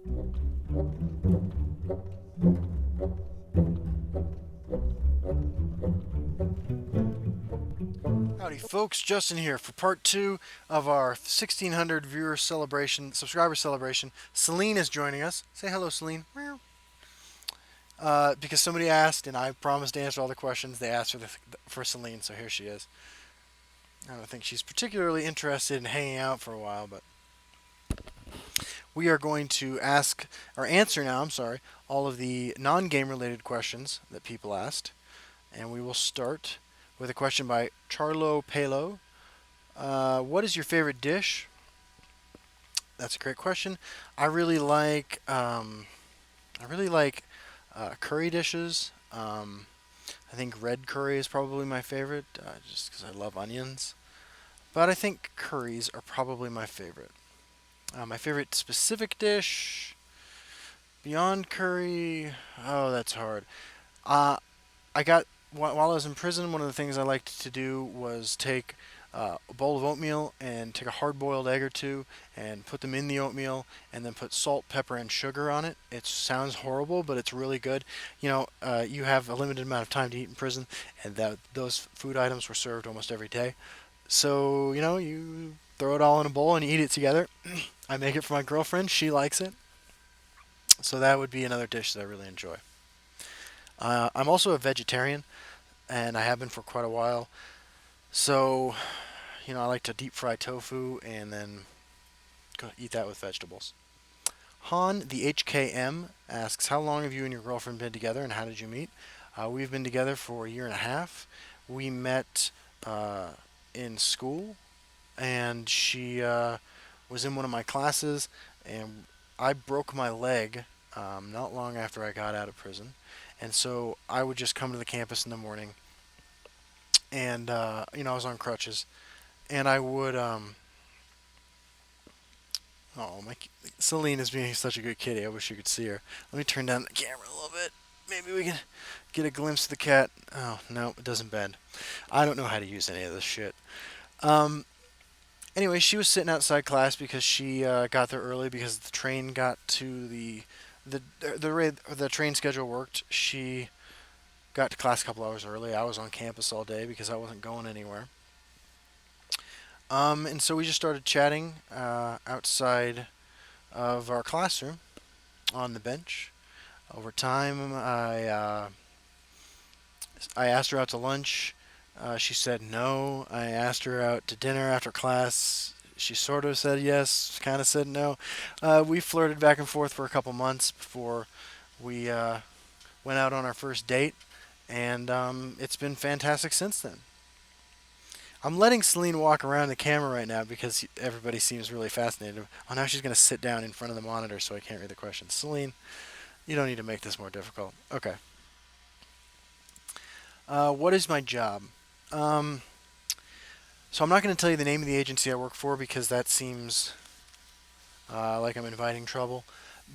Howdy, folks. Justin here for part two of our 1,600 viewer celebration, subscriber celebration. Celine is joining us. Say hello, Celine. Meow. Because somebody asked, and I promised to answer all the questions. They asked for Celine, so here she is. I don't think she's particularly interested in hanging out for a while, but we are going to ask or answer now. I'm sorry, all of the non-game related questions that people asked, and we will start with a question by Charlo Palo. What is your favorite dish? That's a great question. I really like curry dishes. I think red curry is probably my favorite, just because I love onions. But I think curries are probably my favorite. My favorite specific dish beyond curry. Oh, that's hard. Uh, I got while I was in prison. One of the things I liked to do was take a bowl of oatmeal and take a hard-boiled egg or two and put them in the oatmeal and then put salt, pepper, and sugar on it. It sounds horrible, but it's really good. You have a limited amount of time to eat in prison, and those food items were served almost every day. So you throw it all in a bowl and you eat it together. I make it for my girlfriend. She likes it. So that would be another dish that I really enjoy. I'm also a vegetarian, and I have been for quite a while. So, I like to deep fry tofu and then eat that with vegetables. Han, the HKM, asks, how long have you and your girlfriend been together and how did you meet? We've been together for a year and a half. We met uh, in school, and she was in one of my classes, and I broke my leg not long after I got out of prison. And so I would just come to the campus in the morning, and I was on crutches, and I would. Oh, Celine is being such a good kitty. I wish you could see her. Let me turn down the camera a little bit. Maybe we can get a glimpse of the cat. Oh no, it doesn't bend. I don't know how to use any of this shit. Um, Anyway, she was sitting outside class because she got there early because the train got to the way the train schedule worked. She got to class a couple hours early. I was on campus all day because I wasn't going anywhere. And so we just started chatting outside of our classroom on the bench. Over time, I asked her out to lunch. She said no. I asked her out to dinner after class. She sort of said yes, kind of said no. We flirted back and forth for a couple months before we went out on our first date, and it's been fantastic since then. I'm letting Celine walk around the camera right now because everybody seems really fascinated. Oh, now she's going to sit down in front of the monitor so I can't read the questions. Celine, you don't need to make this more difficult. Okay. What is my job? Um, so I'm not going to tell you the name of the agency I work for because that seems like I'm inviting trouble.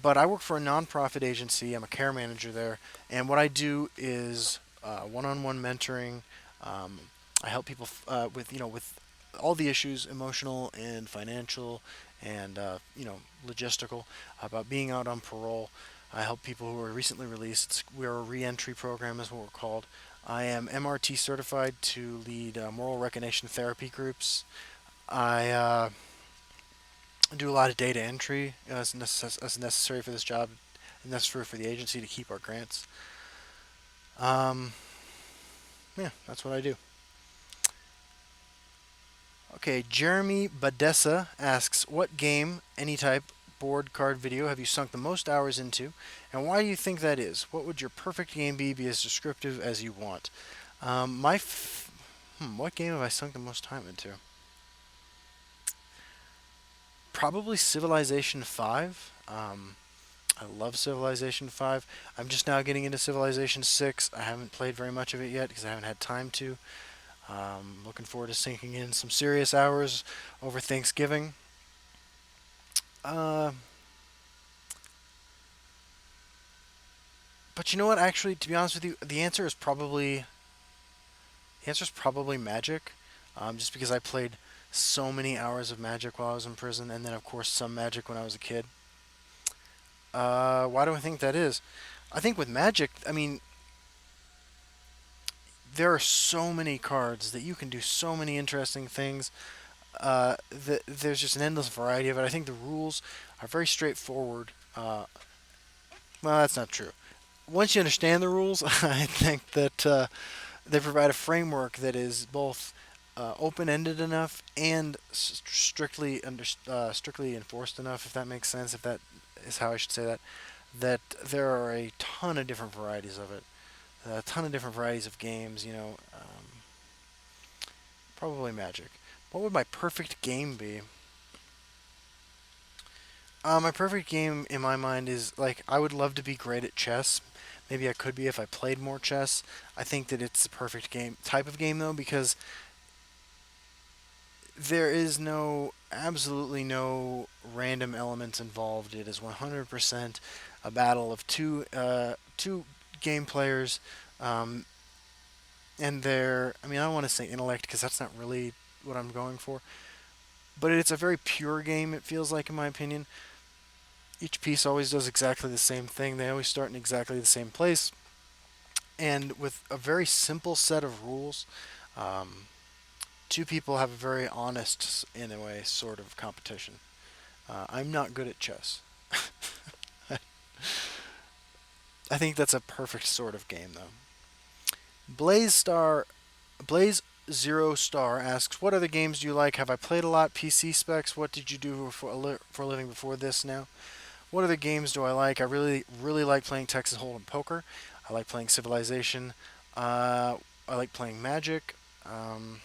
But I work for a nonprofit agency. I'm a care manager there, and what I do is one-on-one mentoring. Um, I help people with all the issues, emotional and financial, and logistical about being out on parole. I help people who are recently released. We're a reentry program, is what we're called. I am MRT certified to lead moral recognition therapy groups. I do a lot of data entry as necessary for this job, and necessary for the agency to keep our grants. Um, yeah, that's what I do. Okay, Jeremy Badessa asks, what game, any type, board, card, video, have you sunk the most hours into, and why do you think that is? What would your perfect game be? Be as descriptive as you want. What game have I sunk the most time into? Probably Civilization 5. I love Civilization 5. I'm just now getting into Civilization 6. I haven't played very much of it yet because I haven't had time to. Looking forward to sinking in some serious hours over Thanksgiving. Uh, but you know what? Actually, to be honest with you, the answer is probably Magic. Just because I played so many hours of Magic while I was in prison, and then of course some Magic when I was a kid. Why do I think that is? I think with Magic, I mean, there are so many cards that you can do so many interesting things. There's just an endless variety of it. I think the rules are very straightforward. Well, that's not true. Once you understand the rules, I think that they provide a framework that is both open-ended enough and strictly enforced enough, if that makes sense. If that is how I should say that, that there are a ton of different varieties of it, a ton of different varieties of games. Probably Magic. What would my perfect game be? My perfect game in my mind is like I would love to be great at chess. Maybe I could be if I played more chess. I think that it's the perfect game type of game though because there is absolutely no random elements involved. It is 100% a battle of two game players, um, and their. I mean, I don't want to say intellect because that's not really what I'm going for. But it's a very pure game. It feels like, in my opinion, each piece always does exactly the same thing. They always start in exactly the same place, and with a very simple set of rules. Um, Two people have a very honest, in a way, sort of competition. I'm not good at chess. I think that's a perfect sort of game, though. Blaze Star, Blaze Zero Star asks, "What other games do you like? Have I played a lot? PC specs. What did you do for a living before this? Now, what other games do I like? I really like playing Texas Hold'em poker. I like playing Civilization. Uh, I like playing Magic. Um,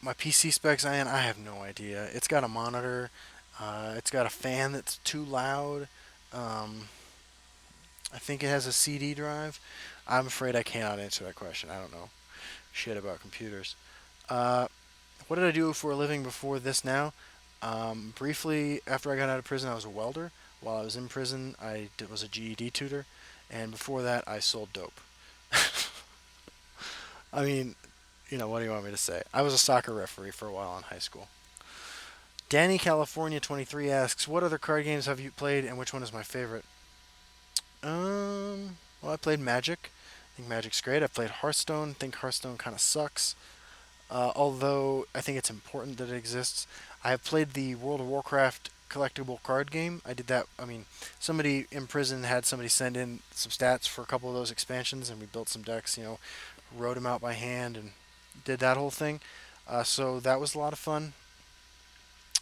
my PC specs, I have no idea. It's got a monitor. It's got a fan that's too loud. Um, I think it has a CD drive. I'm afraid I cannot answer that question. I don't know shit about computers. Uh, what did I do for a living before this now? Briefly, after I got out of prison, I was a welder. While I was in prison, was a GED tutor. And before that, I sold dope. I mean, what do you want me to say? I was a soccer referee for a while in high school. Danny California 23 asks, "What other card games have you played, and which one is my favorite?" Well, I played Magic. I think Magic's great. I played Hearthstone. I think Hearthstone kind of sucks. Although I think it's important that it exists. I have played the World of Warcraft collectible card game. I did that. I mean, somebody in prison had somebody send in some stats for a couple of those expansions, and we built some decks. Wrote them out by hand and did that whole thing. So that was a lot of fun.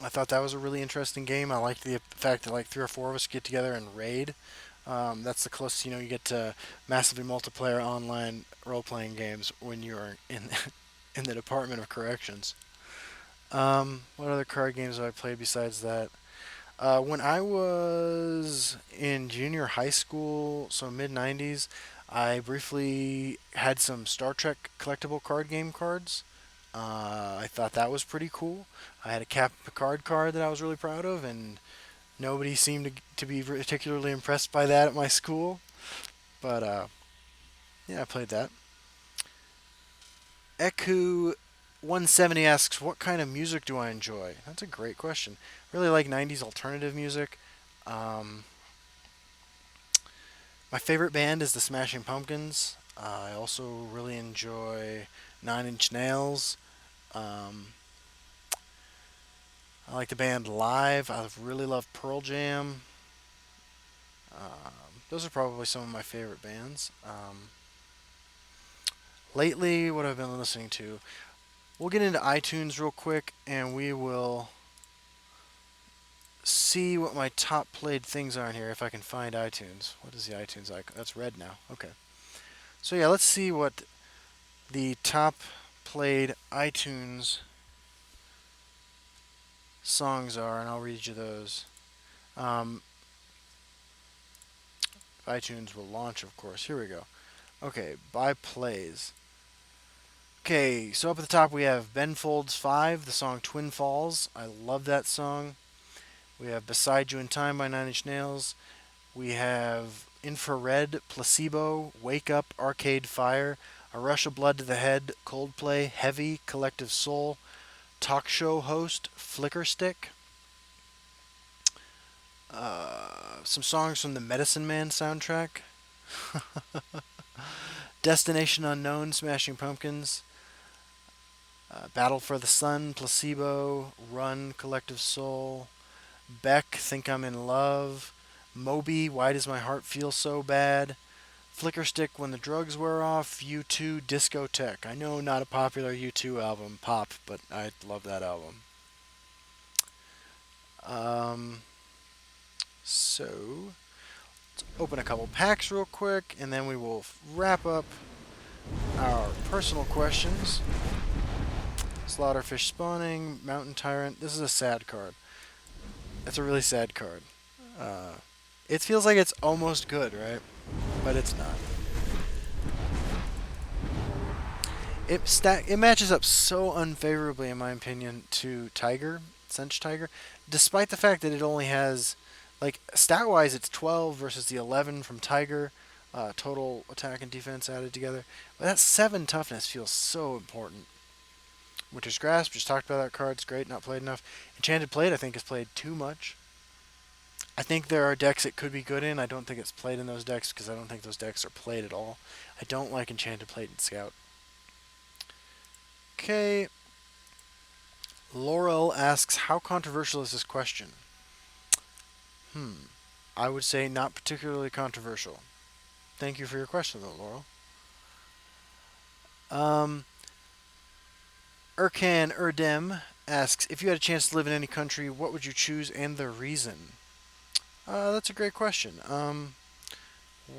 I thought that was a really interesting game. I liked the fact that like three or four of us get together and raid. That's the closest you get to massively multiplayer online role-playing games when you're in in the Department of Corrections. What other card games have I played besides that? When I was in junior high school, so mid 90s, I briefly had some Star Trek collectible card game cards. I thought that was pretty cool. I had a Cap Picard card that I was really proud of, and nobody seemed to be particularly impressed by that at my school. But yeah, I played that. Eku 170 asks, "What kind of music do I enjoy?" That's a great question. Really like 90s alternative music. Um, my favorite band is the Smashing Pumpkins. I also really enjoy Nine Inch Nails. Um, I like the band Live. I really love Pearl Jam. Those are probably some of my favorite bands. Lately, what I've been listening to. We'll get into iTunes real quick, and we will see what my top played things are in here if I can find iTunes. What is the iTunes icon? That's red now. Okay. So yeah, let's see what the top played iTunes songs are, and I'll read you those. Um, iTunes will launch, of course. Here we go. Okay, by plays. Okay, so up at the top we have Ben Folds 5, the song Twin Falls. I love that song. We have Beside You in Time by Nine Inch Nails. We have Infrared, Placebo, Wake Up, Arcade Fire, A Rush of Blood to the Head, Coldplay, Heavy, Collective Soul, Talk Show Host, Flicker Stick. Some songs from the Medicine Man soundtrack. Destination Unknown, Smashing Pumpkins. Battle for the Sun, Placebo. Run, Collective Soul. Beck, Think I'm in Love. Moby, Why Does My Heart Feel So Bad? Flicker Stick, When the Drugs Wear Off. U2, Discotheque. I know not a popular U2 album, pop, but I love that album. Um, so, open a couple packs real quick, and then we will wrap up our personal questions. Slaughterfish Spawning, Mountain Tyrant. This is a sad card. It's a really sad card. Uh, it feels like it's almost good, right? But it's not. It matches up so unfavorably, in my opinion, to Tiger, Cinch Tiger, despite the fact that it only has, like, stat wise, it's 12 versus the 11 from Tiger, total attack and defense added together. But that 7 toughness feels so important. Winter's Grasp, just talked about that card. It's great, not played enough. Enchanted Plate, I think, is played too much. I think there are decks it could be good in. I don't think it's played in those decks because I don't think those decks are played at all. I don't like Enchanted Plate and Scout. Okay. Laurel asks, how controversial is this question? I would say not particularly controversial. Thank you for your question, though, Laurel. Um, Erkan Erdem asks, if you had a chance to live in any country, what would you choose and the reason? That's a great question.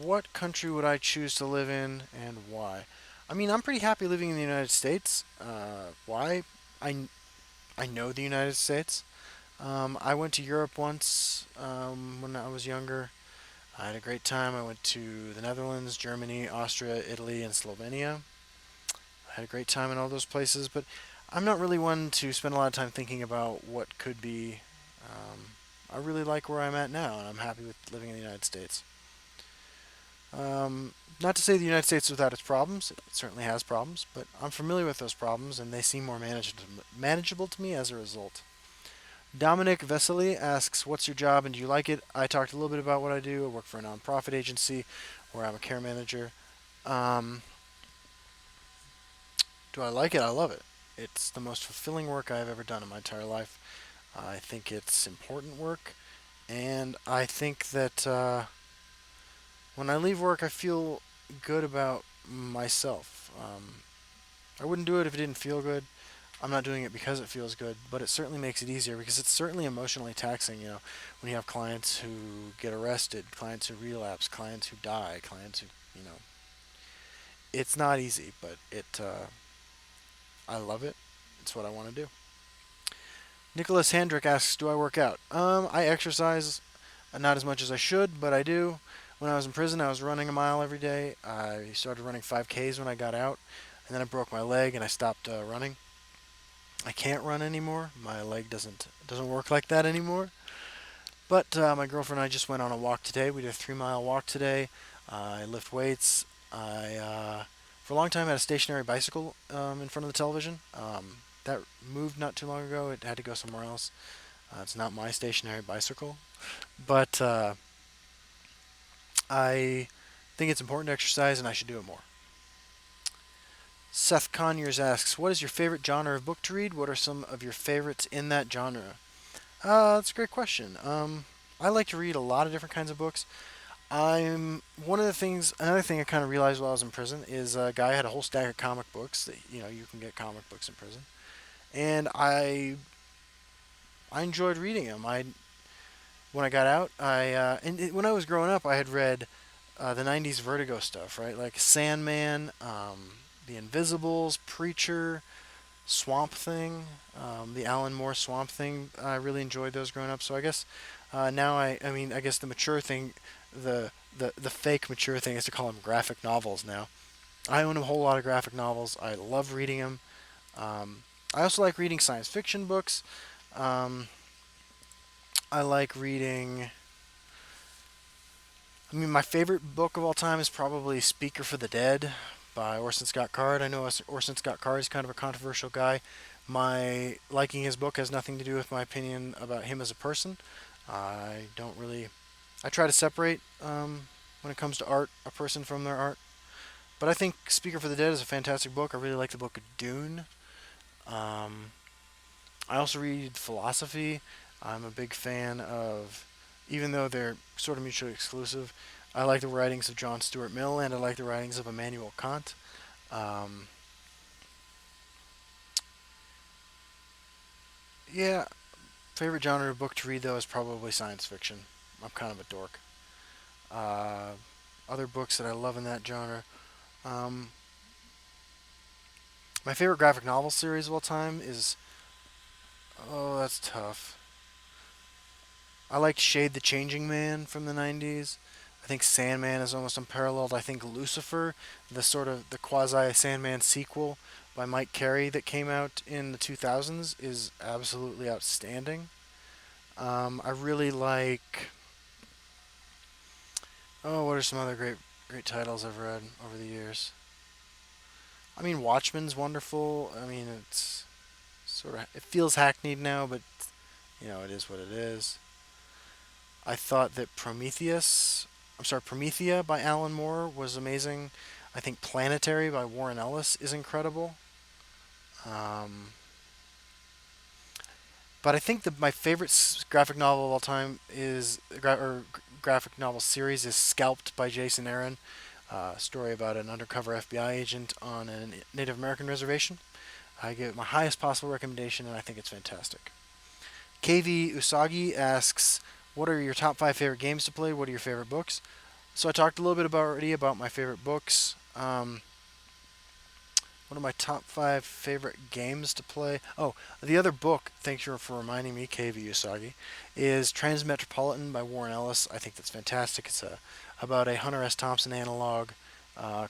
What country would I choose to live in and why? I mean, I'm pretty happy living in the United States. Why? I, I know the United States. I went to Europe once when I was younger. I had a great time. I went to the Netherlands, Germany, Austria, Italy, and Slovenia. I had a great time in all those places, but I'm not really one to spend a lot of time thinking about what could be. I really like where I'm at now, and I'm happy with living in the United States. Not to say the United States is without its problems. It certainly has problems, but I'm familiar with those problems, and they seem more manageable to me as a result. Dominic Vesely asks, what's your job and do you like it? I talked a little bit about what I do. I work for a nonprofit agency where I'm a care manager. Um, do I like it? I love it. It's the most fulfilling work I've ever done in my entire life. I think it's important work, and I think that when I leave work, I feel good about myself. I wouldn't do it if it didn't feel good. I'm not doing it because it feels good, but it certainly makes it easier because it's certainly emotionally taxing. When you have clients who get arrested, clients who relapse, clients who die, clients who, it's not easy, but I love it. It's what I want to do. Nicholas Hendrick asks, "Do I work out?" I exercise, not as much as I should, but I do. When I was in prison, I was running a mile every day. I started running 5Ks when I got out, and then I broke my leg and I stopped running. I can't run anymore. My leg doesn't work like that anymore. But my girlfriend and I just went on a walk today. We did a 3 mile walk today. I lift weights. For a long time, had a stationary bicycle in front of the television. That moved not too long ago. It had to go somewhere else. It's not my stationary bicycle, but I think it's important to exercise, and I should do it more. Seth Conyers asks, "What is your favorite genre of book to read? What are some of your favorites in that genre?" That's a great question. I like to read a lot of different kinds of books. Another thing I kind of realized while I was in prison is a guy had a whole stack of comic books that you can get comic books in prison, and I enjoyed reading them. When I got out, when I was growing up, I had read the '90s Vertigo stuff, right? Like Sandman, The Invisibles, Preacher, Swamp Thing, the Alan Moore Swamp Thing. I really enjoyed those growing up. So I guess now I guess the mature thing, the fake mature thing is to call them graphic novels now. I own a whole lot of graphic novels. I love reading them. I also like reading science fiction books. Um, I like reading. I mean, my favorite book of all time is probably Speaker for the Dead by Orson Scott Card. I know Orson Scott Card is kind of a controversial guy. My liking his book has nothing to do with my opinion about him as a person. I don't really. I try to separate when it comes to art a person from their art. But I think Speaker for the Dead is a fantastic book. I really like the book of Dune. Um, I also read philosophy. I'm a big fan of, even though they're sort of mutually exclusive, I like the writings of John Stuart Mill and I like the writings of Immanuel Kant. Um, yeah, favorite genre of book to read though is probably science fiction. I'm kind of a dork. Uh, Other books that I love in that genre. Um, my favorite graphic novel series of all time is, oh, that's tough. I liked Shade the Changing Man from the 90s. I think Sandman is almost unparalleled. I think Lucifer, the sort of the quasi Sandman sequel by Mike Carey that came out in the 2000s, is absolutely outstanding. I really like. Oh, what are some other great titles I've read over the years? I mean, Watchmen's wonderful. I mean, it's sort of it feels hackneyed now, but it is what it is. I thought that Promethea by Alan Moore was amazing. I think Planetary by Warren Ellis is incredible. Um, but I think my favorite graphic novel of all time graphic novel series is Scalped by Jason Aaron, a story about an undercover FBI agent on a Native American reservation. I give it my highest possible recommendation, and I think it's fantastic. KV Usagi asks, "What are your top five favorite games to play? What are your favorite books?" So I talked a little bit already about my favorite books. One of my top five favorite games to play. Oh, the other book, thanks for reminding me, KV Usagi, is Transmetropolitan by Warren Ellis. I think that's fantastic. It's about a Hunter S. Thompson analog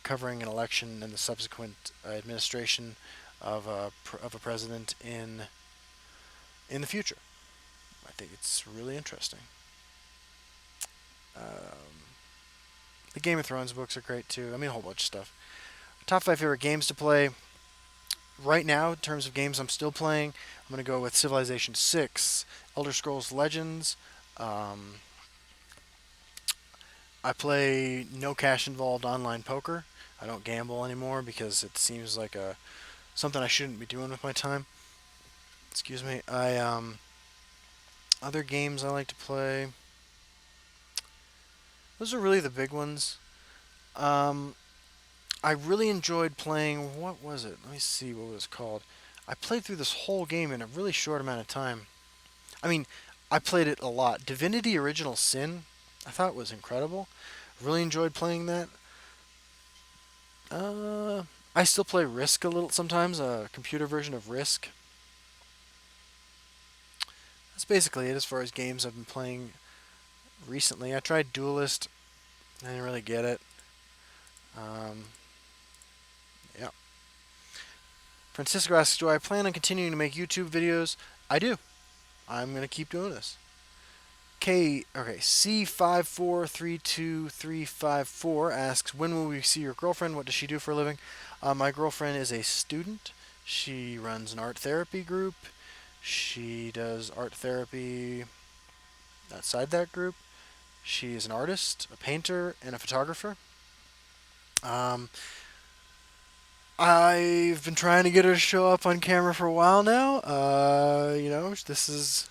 covering an election and the subsequent administration of a president in the future. I think it's really interesting. Um, the Game of Thrones books are great too. I mean, a whole bunch of stuff. Top five favorite games to play right now in terms of games I'm still playing. I'm going to go with Civilization 6, Elder Scrolls Legends. Um, I play no cash involved online poker. I don't gamble anymore because it seems like a something I shouldn't be doing with my time. Excuse me. I Other games I like to play. Those are really the big ones. Um, I really enjoyed playing. What was it? Let me see what it was called. I played through this whole game in a really short amount of time. I mean, I played it a lot. Divinity Original Sin, I thought was incredible. Really enjoyed playing that. Uh, I still play Risk a little sometimes, a computer version of Risk. That's basically it as far as games I've been playing recently. I tried Duelist. I didn't really get it. Um, yeah. Francisco asks, "Do I plan on continuing to make YouTube videos?" I do. I'm gonna keep doing this. C5432354 asks, "When will we see your girlfriend? What does she do for a living?" My girlfriend is a student. She runs an art therapy group. She does art therapy outside that group. She is an artist, a painter, and a photographer. Um, I've been trying to get her to show up on camera for a while now. This is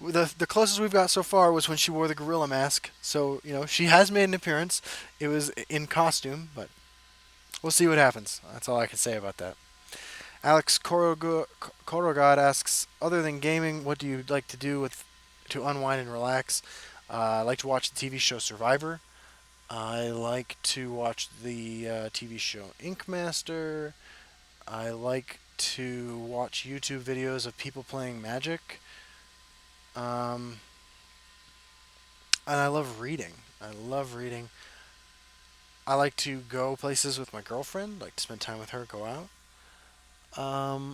the closest we've got so far was when she wore the gorilla mask. So she has made an appearance. It was in costume, but we'll see what happens. That's all I can say about that. Alex Korogod asks, "Other than gaming, what do you like to do to unwind and relax?" I like to watch the TV show Survivor. I like to watch the TV show Ink Master. I like to watch YouTube videos of people playing Magic. Um, and I love reading. I love reading. I like to go places with my girlfriend, like to spend time with her, go out.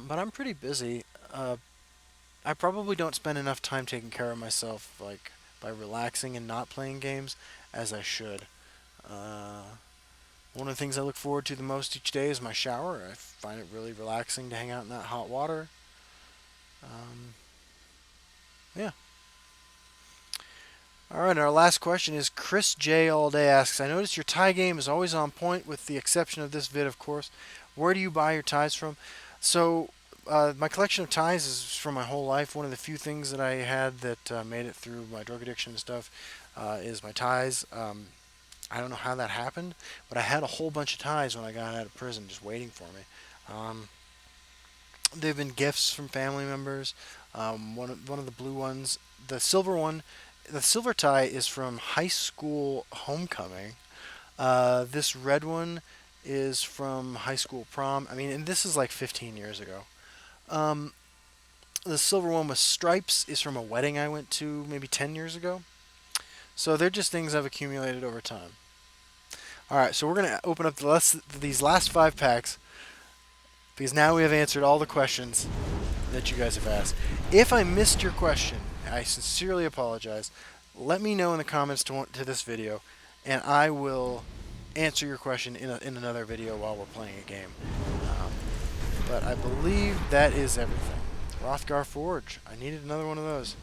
But I'm pretty busy. Uh, I probably don't spend enough time taking care of myself, like by relaxing and not playing games, as I should. Uh, One of the things I look forward to the most each day is my shower. I find it really relaxing to hang out in that hot water. Um, yeah. All right, our last question is Chris J. All Day asks, I noticed your tie game is always on point with the exception of this vid, of course. Where do you buy your ties from? So, my collection of ties is from my whole life. One of the few things that I had that made it through my drug addiction and stuff is my ties. I don't know how that happened, but I had a whole bunch of ties when I got out of prison just waiting for me. Um, they've been gifts from family members. One of the blue ones, the silver one, the silver tie is from high school homecoming. This red one is from high school prom. I mean, and this is like 15 years ago. Um, the silver one with stripes is from a wedding I went to maybe 10 years ago. So they're just things I've accumulated over time. All right, so we're gonna open up these last 5 packs because now we have answered all the questions that you guys have asked. If I missed your question, I sincerely apologize. Let me know in the comments to this video, and I will answer your question in another video while we're playing a game. Um, but I believe that is everything. Rothgar Forge. I needed another one of those.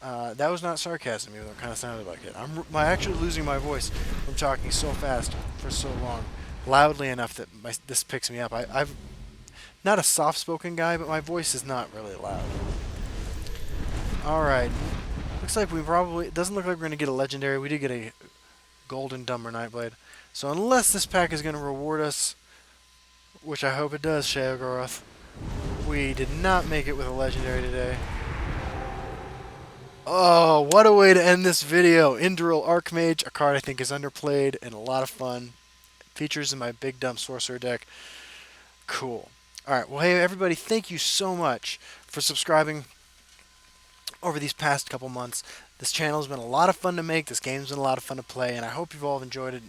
That was not sarcasm, even though it kind of sounded like it. I'm actually losing my voice from talking so fast for so long, loudly enough that this picks me up. I've not a soft-spoken guy, but my voice is not really loud. All right, looks like we probably it doesn't look like we're gonna get a legendary. We did get a golden Dumber Nightblade, so unless this pack is gonna reward us, which I hope it does, Sheogorath, we did not make it with a legendary today. Oh, what a way to end this video. Indral Archmage, a card I think is underplayed and a lot of fun. Features in my Big Dumb Sorcerer deck. Cool. Alright, well hey everybody, thank you so much for subscribing over these past couple months. This channel has been a lot of fun to make, this game's been a lot of fun to play, and I hope you've all enjoyed it,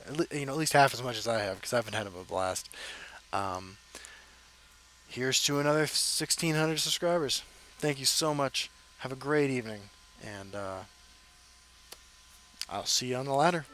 at least half as much as I have, because I've been had a blast. Here's to another 1,600 subscribers. Thank you so much. Have a great evening, and I'll see you on the ladder.